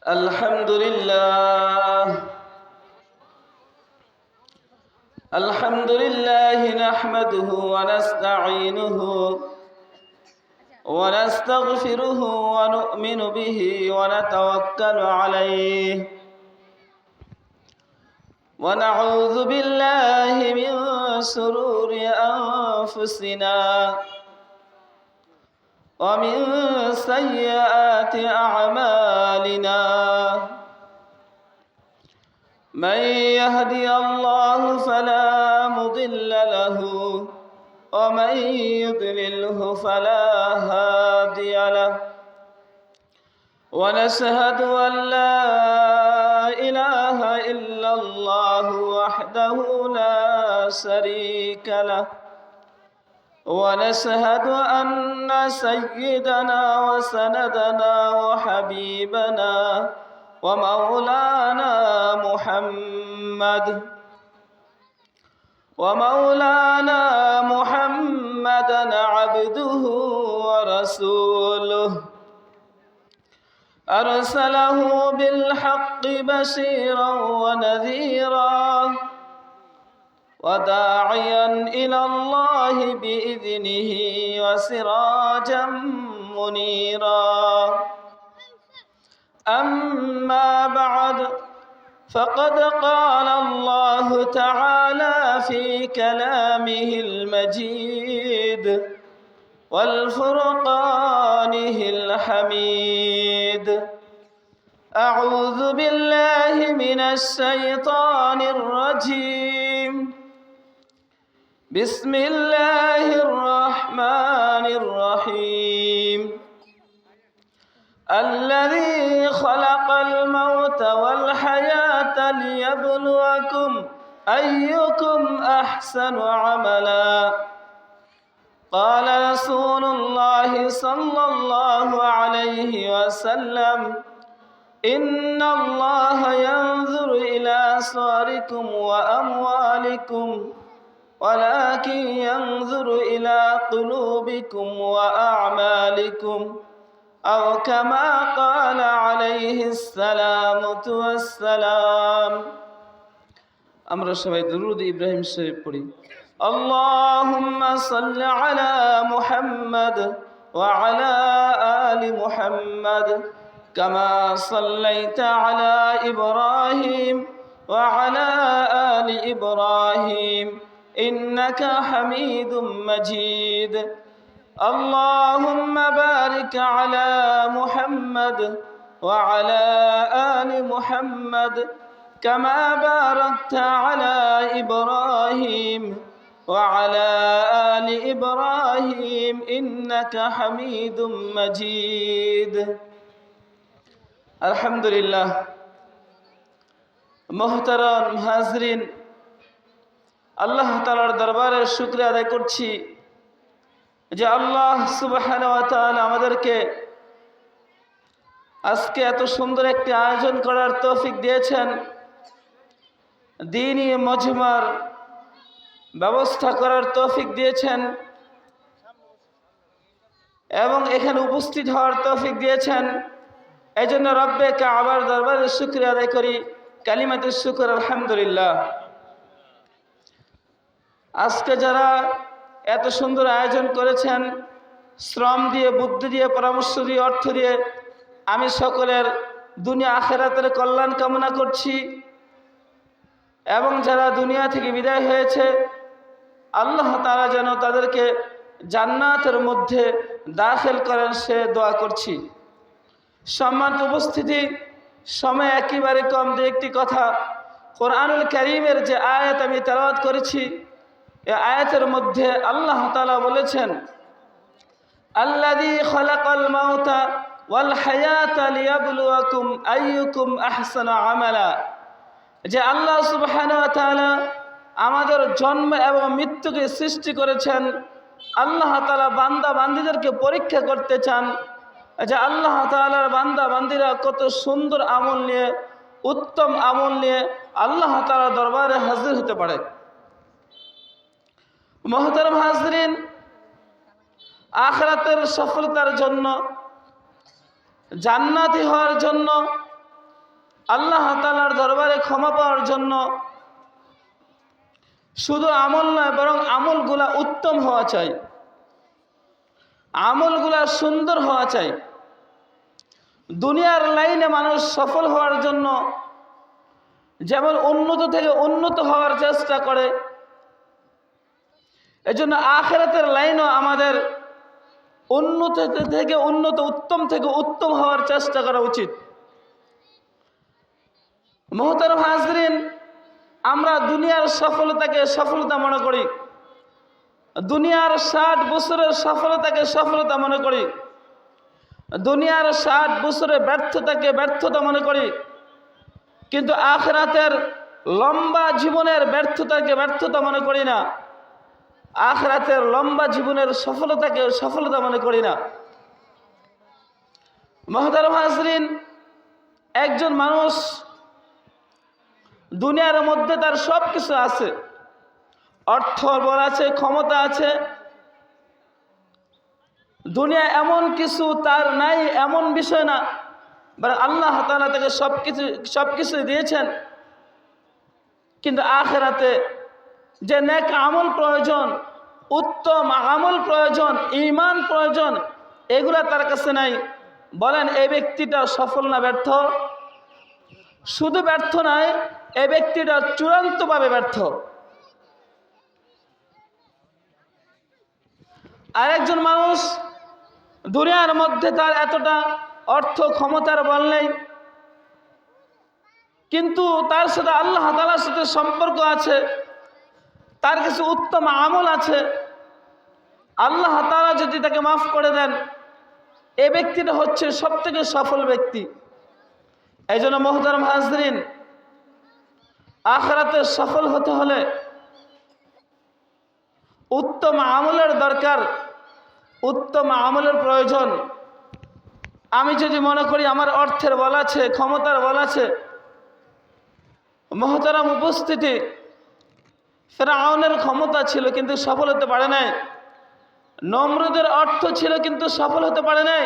الحمد لله نحمده ونستعينه ونستغفره ونؤمن به ونتوكل عليه ونعوذ بالله من شرور أنفسنا ومن سيئات أعمالنا من يهدي الله فلا مضل له ومن يضلله فلا هادي له ونشهد أن لا إله إلا الله وحده لا شريك له ونشهد أن سيدنا وسندنا وحبيبنا ومولانا محمدا عبده ورسوله أرسله بالحق بشيرا ونذيرا وداعيا إلى الله بإذنه وسراجا منيرا أما بعد فقد قال الله تعالى في كلامه المجيد والفرقانه الحميد أعوذ بالله من الشيطان الرجيم بسم الله الرحمن الرحيم الذي خلق الموت والحياة ليبلوكم أيكم أحسن عملا قال رسول الله صلى الله عليه وسلم إن الله ينظر إلى صوركم وأموالكم ولكن ينظر إلى قلوبكم وأعمالكم أو كما قال عليه السلامة والسلام আমরা সবাই দুরূদ ইব্রাহিম শরীফ পড়ি اللهم صل على محمد وعلى آل محمد كما صليت على إبراهيم وعلى آل إبراهيم إنك حميد مجيد اللهم بارك على محمد وعلى آل محمد كما باركت على إبراهيم وعلى آل إبراهيم إنك حميد مجيد الحمد لله محترم হাজরিন আল্লাহ তাআলার দরবারে শুকরিয়া আদায় করছি যে আল্লাহ সুবহানাহু ওয়া তাআলা আমাদেরকে আজকে এত সুন্দর একটি আয়োজন করার তৌফিক দিয়েছেন দ্বীনি মজমার ব্যবস্থা করার তৌফিক দিয়েছেন এবং এখানে উপস্থিত হওয়ার তৌফিক দিয়েছেন এজন্য রব্বে কাবার দরবারে শুকরিয়া আদায় করি কালিমাতুশ শুকর আলহামদুলিল্লাহ আজকে যারা এত সুন্দর আয়োজন করেছেন শ্রম দিয়ে বুদ্ধি দিয়ে পরামর্শ দিয়ে অর্থ দিয়ে আমি সকলের দুনিয়া আখিরাতের কল্যাণ কামনা করছি এবং যারা দুনিয়া থেকে বিদায় হয়েছে আল্লাহ তাআলা যেন তাদেরকে জান্নাতের মধ্যে দাখিল করেন সে দোয়া করছি সম্মানিত উপস্থিতি সময় একেবারে কম যে একটি কথা কোরআনুল কারীমের যে আয়াত আমি তেলাওয়াত করেছি এই আয়াতের মধ্যে আল্লাহ তাআলা বলেছেন আল্লাযী খালাকাল মাউতা ওয়াল হায়াতা লিয়াবলুয়াকুম আইয়ুকুম আহসানু আমালা যে আল্লাহ সুবহানাহু ওয়া তাআলা আমাদের জন্ম এবং মৃত্যুকে সৃষ্টি করেছেন আল্লাহ তাআলা বান্দা বান্দীদেরকে পরীক্ষা করতে চান যে আল্লাহ তাআলার বান্দা বান্দীরা কত সুন্দর আমল নিয়ে উত্তম আমল নিয়ে আল্লাহ তাআলার দরবারে হাজির হতে পারে মুহতারাম হাজরিন আখিরাতের সফলতার জন্য জান্নাতি হওয়ার জন্য আল্লাহ তাআলার দরবারে ক্ষমা পাওয়ার জন্য শুধু আমল নয়, বরং আমলগুলা উত্তম হওয়া চাই, আমলগুলা সুন্দর হওয়া চাই। দুনিয়ার লাইনে মানুষ সফল হওয়ার জন্য যেমন উন্নত থেকে উন্নত হওয়ার চেষ্টা করে, এজন্য আখিরাতের লাইনও আমাদের উন্নত থেকে উন্নত, উত্তম থেকে উত্তম হওয়ার চেষ্টা করা উচিত। মুহতারাম হাজরিন, আমরা দুনিয়ার সফলতাকে সফলতা মনে করি, দুনিয়ার 60 বছরের সফলতাকে সফলতা মনে করি, দুনিয়ার 60 বছরের ব্যর্থতাকে ব্যর্থতা মনে করি, কিন্তু আখিরাতের লম্বা জীবনের ব্যর্থতাকে ব্যর্থতা মনে করি না, আখিরাতের লম্বা জীবনের সফলতাকে সফলতা মনে করি না। মুহতারাম হাজরিন, একজন মানুষ দুনিয়ার মধ্যে তার সব কিছু আছে, অর্থ বল আছে, ক্ষমতা আছে, দুনিয়া এমন কিছু তার নাই এমন বিষয় না, বরং আল্লাহ তাআলা তাকে সবকিছু দিয়েছেন। কিন্তু আখিরাতে যে নেক আমল প্রয়োজন, উত্তম আমল প্রয়োজন, ঈমান প্রয়োজন, এগুলা তার কাছে নাই। বলেন এই ব্যক্তিটা সফল না ব্যর্থ? শুধু ব্যর্থ নয়, এই ব্যক্তিটা চূড়ান্তভাবে ব্যর্থ। আরেকজন মানুষ দুনিয়ার মধ্যে তার এতটা অর্থ ক্ষমতার বল নেই, কিন্তু তার সাথে আল্লাহ তাআলার সাথে সম্পর্ক আছে, তার কিছু উত্তম আমল আছে, আল্লাহ তাআলা যদি তাকে মাফ করে দেন, এই ব্যক্তিটা হচ্ছে সবথেকে সফল ব্যক্তি। এই জন্য মুহতারাম হাজরিন, আখিরাতে সফল হতে হলে উত্তম আমলের দরকার, উত্তম আমলের প্রয়োজন। আমি যদি মনে করি আমার অর্থের বল আছে, ক্ষমতার বল আছে, মুহতারাম উপস্থিতি, ফিরআউনের ক্ষমতা ছিল কিন্তু সফল হতে পারে নাই, নমরুদের অর্থ ছিল কিন্তু সফল হতে পারে নাই,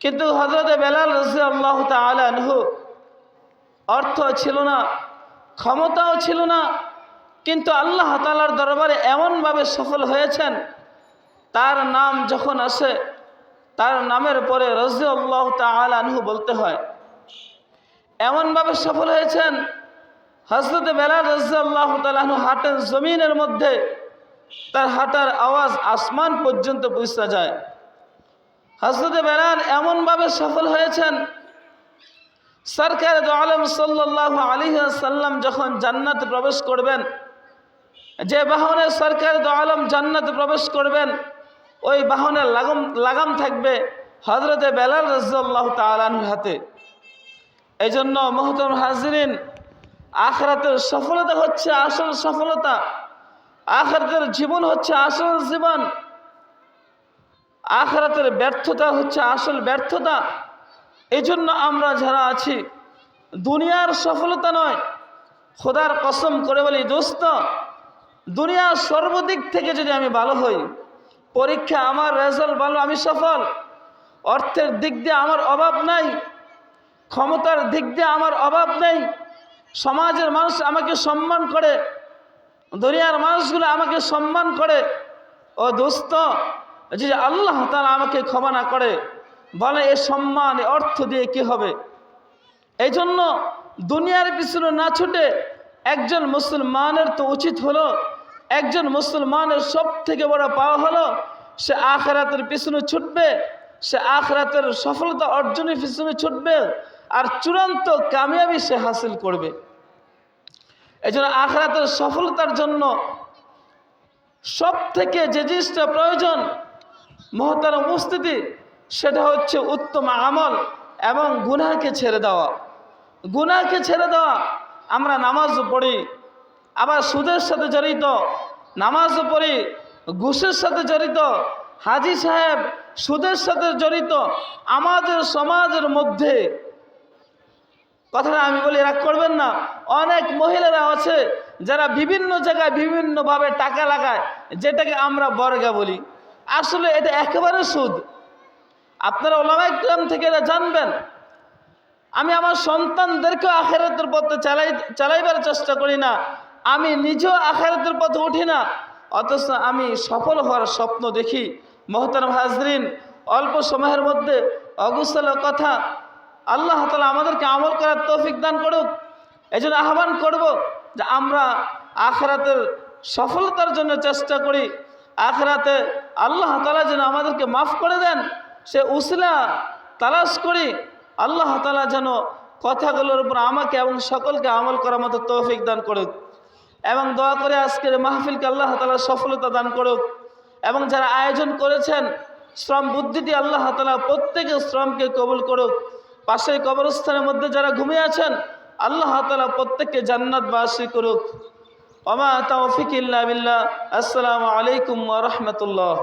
কিন্তু হযরত বেলাল রাদিয়াল্লাহু তাআলা আনহু অর্থ ছিল না, ক্ষমতাও ছিল না, কিন্তু আল্লাহ তাআলার দরবারে এমনভাবে সফল হয়েছেন, তার নাম যখন আসে তার নামের পরে রাদিয়াল্লাহু তাআলা আনহু বলতে হয়। এমনভাবে সফল হয়েছেন, হযরত বেলাল রাদিয়াল্লাহু তাআলা আনহু হাঁটেন জমিনের মধ্যে, তার হাঁটার আওয়াজ আসমান পর্যন্ত পৌঁছে যায়। হযরত বেলাল এমনভাবে সফল হয়েছেন, সরকার দু আলম সাল্লাল্লাহু আলাইহি ওয়াসাল্লাম যখন জান্নাতে প্রবেশ করবেন, যে বাহনে সরকার দু আলম জান্নাতে প্রবেশ করবেন, ওই বাহনের লাগাম থাকবে হযরত বেলাল রাদিয়াল্লাহু তাআলা আনহুর হাতে। এই জন্য মুহতারাম হাজরিন, আখিরাতের সফলতা হচ্ছে আসল সফলতা, আখিরাতের জীবন হচ্ছে আসল জীবন, আখিরাতের ব্যর্থতা হচ্ছে আসল ব্যর্থতা। এই জন্য আমরা যারা আছি, দুনিয়ার সফলতা নয়, খোদার কসম করে বলি দোস্ত, দুনিয়ার সর্বদিক থেকে যদি আমি ভালো হই, পরীক্ষা আমার রেজাল্ট ভালো, আমি সফল, অর্থের দিক দিয়ে আমার অভাব নাই, ক্ষমতার দিক দিয়ে আমার অভাব নেই, সমাজের মানুষ আমাকে সম্মান করে, দুনিয়ার মানুষগুলো আমাকে সম্মান করে, ও দোস্ত, যে আল্লাহ তাআলা আমাকে ক্ষমা না করে, বলে এ সম্মান এ অর্থ দিয়ে কি হবে? এই জন্য দুনিয়ার পিছনে না ছুটে একজন মুসলমানের তো উচিত হলো, একজন মুসলমানের সব থেকে বড় পাওয়া হলো সে আখিরাতের পিছনে ছুটবে, সে আখিরাতের সফলতা অর্জনের পিছনে ছুটবে, আর চূড়ান্ত কামিয়াবি সে হাসিল করবে। এই জন্য আখিরাতের সফলতার জন্য সব থেকে যে জিনিসটা প্রয়োজন মুহতারাম উপস্থিতি, সেটা হচ্ছে উত্তম আমল এবং গুনাহকে ছেড়ে দেওয়া। গুনাহকে ছেড়ে দেওয়া, আমরা নামাজও পড়ি, আবার সুদের সাথে জড়িত, নামাজও পড়ি, ঘুষের সাথে জড়িত, হাজি সাহেব সুদের সাথে জড়িত। আমাদের সমাজের মধ্যে, কথাটা আমি বলি রাগ করবেন না, অনেক মহিলারা আছে যারা বিভিন্ন জায়গায় বিভিন্নভাবে টাকা লাগায়, যেটাকে আমরা বর্গা বলি, আসলে এটা একেবারে সুদ। আপনারা উলামায়ে কেরাম থেকে এটা জানবেন, আমি আমার সন্তানদেরকে আখিরাতের পথে চালাইবার চেষ্টা করি না, আমি নিজেও আখিরাতের পথে উঠি না, অথচ আমি সফল হওয়ার স্বপ্ন দেখি। মোহতারাম হাজরিন, অল্প সময়ের মধ্যে অগুছাল কথা, আল্লাহ তাআলা আমাদেরকে আমল করার তৌফিক দান করুক। এই জন্য আহ্বান করব যে আমরা আখিরাতের সফলতার জন্য চেষ্টা করি, আখিরাতে আল্লাহ তাআলা যেন আমাদেরকে মাফ করে দেন সে উসিলা তালাশ করি। আল্লাহ তাআলা যেন কথাগুলোর উপর আমাকে এবং সকলকে আমল করার মতো তৌফিক দান করুক। এবং দোয়া করে আজকের মাহফিলকে আল্লাহ তাআলা সফলতা দান করুক। এবং যারা আয়োজন করেছেন শ্রম বুদ্ধি দিয়ে আল্লাহ তাআলা প্রত্যেকের শ্রমকে কবুল করুক। পাশের কবরস্থানের মধ্যে যারা ঘুমিয়ে আছেন আল্লাহ তাআলা প্রত্যেককে জান্নাতবাসী করুক। ওমা তাওফিক ইল্লা বিল্লাহ। আসসালামু আলাইকুম ওয়া রাহমাতুল্লাহ।